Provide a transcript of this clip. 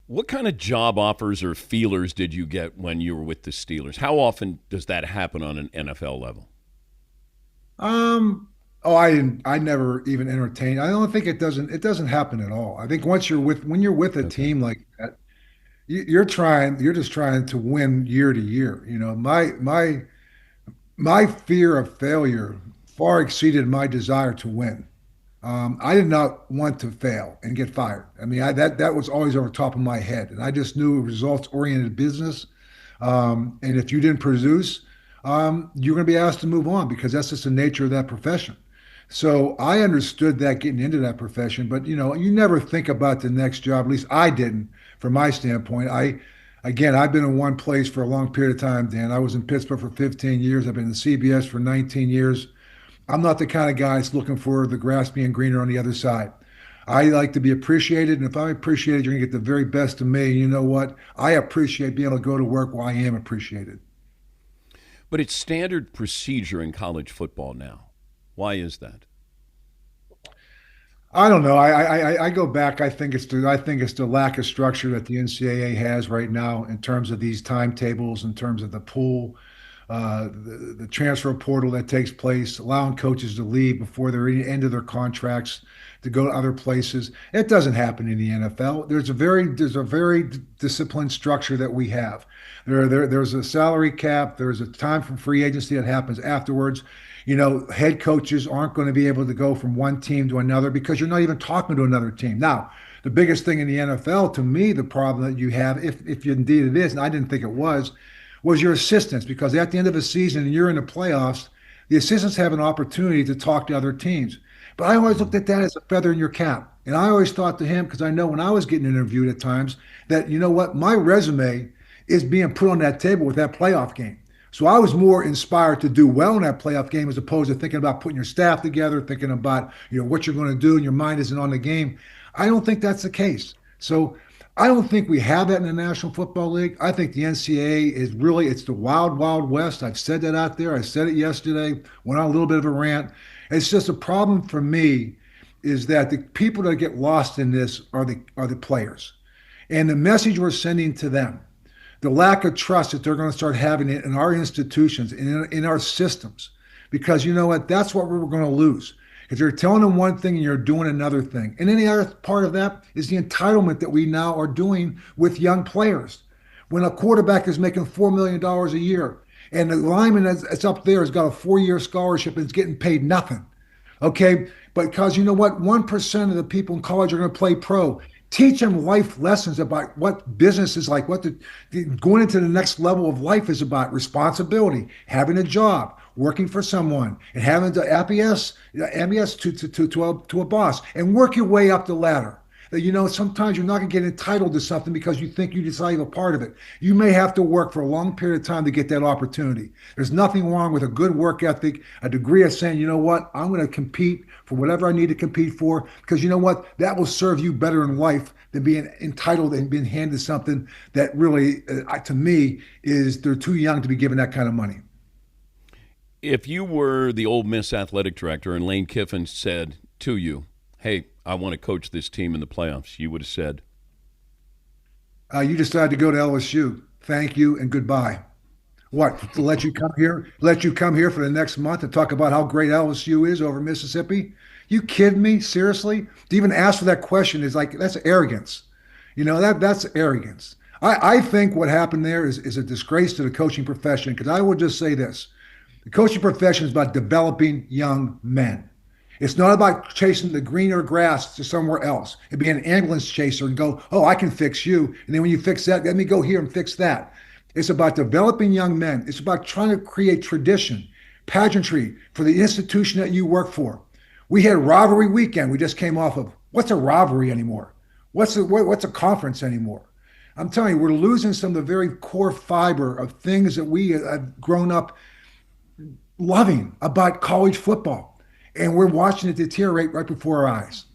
What kind of job offers or feelers did you get when you were with the Steelers? How often does that happen on an NFL level? Oh, I never even entertained. I don't think it doesn't happen at all. I think when you're with a Okay. team like that, you're just trying to win year to year. My fear of failure far exceeded my desire to win. I did not want to fail and get fired. I mean, that was always over top of my head, and I just knew results-oriented business. And if you didn't produce, you're going to be asked to move on because that's just the nature of that profession. So I understood that getting into that profession, but you never think about the next job. At least I didn't, from my standpoint. Again, I've been in one place for a long period of time, Dan. I was in Pittsburgh for 15 years. I've been in CBS for 19 years. I'm not the kind of guy that's looking for the grass being greener on the other side. I like to be appreciated, and if I'm appreciated, you're gonna get the very best of me. And you know what? I appreciate being able to go to work while I am appreciated. But it's standard procedure in college football now. Why is that? I don't know. I go back. I think it's the lack of structure that the NCAA has right now in terms of these timetables, in terms of the pool, the transfer portal that takes place, allowing coaches to leave before they're at the end of their contracts to go to other places. It doesn't happen in the NFL. There's a very disciplined structure that we have. There's a salary cap. There's a time for free agency that happens afterwards. Head coaches aren't going to be able to go from one team to another because you're not even talking to another team. Now, the biggest thing in the NFL, to me, the problem that you have, if indeed it is, and I didn't think it was your assistants because at the end of the season and you're in the playoffs, the assistants have an opportunity to talk to other teams. But I always looked Mhm. at that as a feather in your cap. And I always thought to him, because I know when I was getting interviewed at times, that you know what, my resume is being put on that table with that playoff game. So I was more inspired to do well in that playoff game as opposed to thinking about putting your staff together, thinking about what you're going to do, and your mind isn't on the game. I don't think that's the case. So I don't think we have that in the National Football League. I think the NCAA is really it's the wild, wild west. I've said that out there. I said it yesterday. Went on a little bit of a rant. It's just a problem for me is that the people that get lost in this are the players and the message we're sending to them, the lack of trust that they're going to start having in our institutions, in our systems. Because you know what? That's what we're going to lose. Because you're telling them one thing and you're doing another thing. And then the other part of that is the entitlement that we now are doing with young players. When a quarterback is making $4 million a year and the lineman that's up there has got a 4 year scholarship and is getting paid nothing. Okay. But because you know what? 1% of the people in college are going to play pro. Teach them life lessons about what business is like, going into the next level of life is about responsibility, having a job, working for someone, and having to MES to a boss, and work your way up the ladder. That sometimes you're not going to get entitled to something because you think you decide you're a part of it. You may have to work for a long period of time to get that opportunity. There's nothing wrong with a good work ethic, a degree of saying, you know what, I'm going to compete for whatever I need to compete for because you know what, that will serve you better in life than being entitled and being handed something that really, to me, is they're too young to be given that kind of money. If you were the Ole Miss athletic director and Lane Kiffin said to you, "Hey, I want to coach this team in the playoffs," you would have said, You decided to go to LSU. Thank you and goodbye. What, to let you come here for the next month and talk about how great LSU is over Mississippi? You kidding me? Seriously? To even ask for that question is like that's arrogance. That's arrogance. I think what happened there is a disgrace to the coaching profession because I would just say this. The coaching profession is about developing young men. It's not about chasing the greener grass to somewhere else and be an ambulance chaser and go, oh, I can fix you. And then when you fix that, let me go here and fix that. It's about developing young men. It's about trying to create tradition, pageantry for the institution that you work for. We had rivalry weekend we just came off of. What's a rivalry anymore? What's a conference anymore? I'm telling you, we're losing some of the very core fiber of things that we have grown up loving about college football. And we're watching it deteriorate right before our eyes.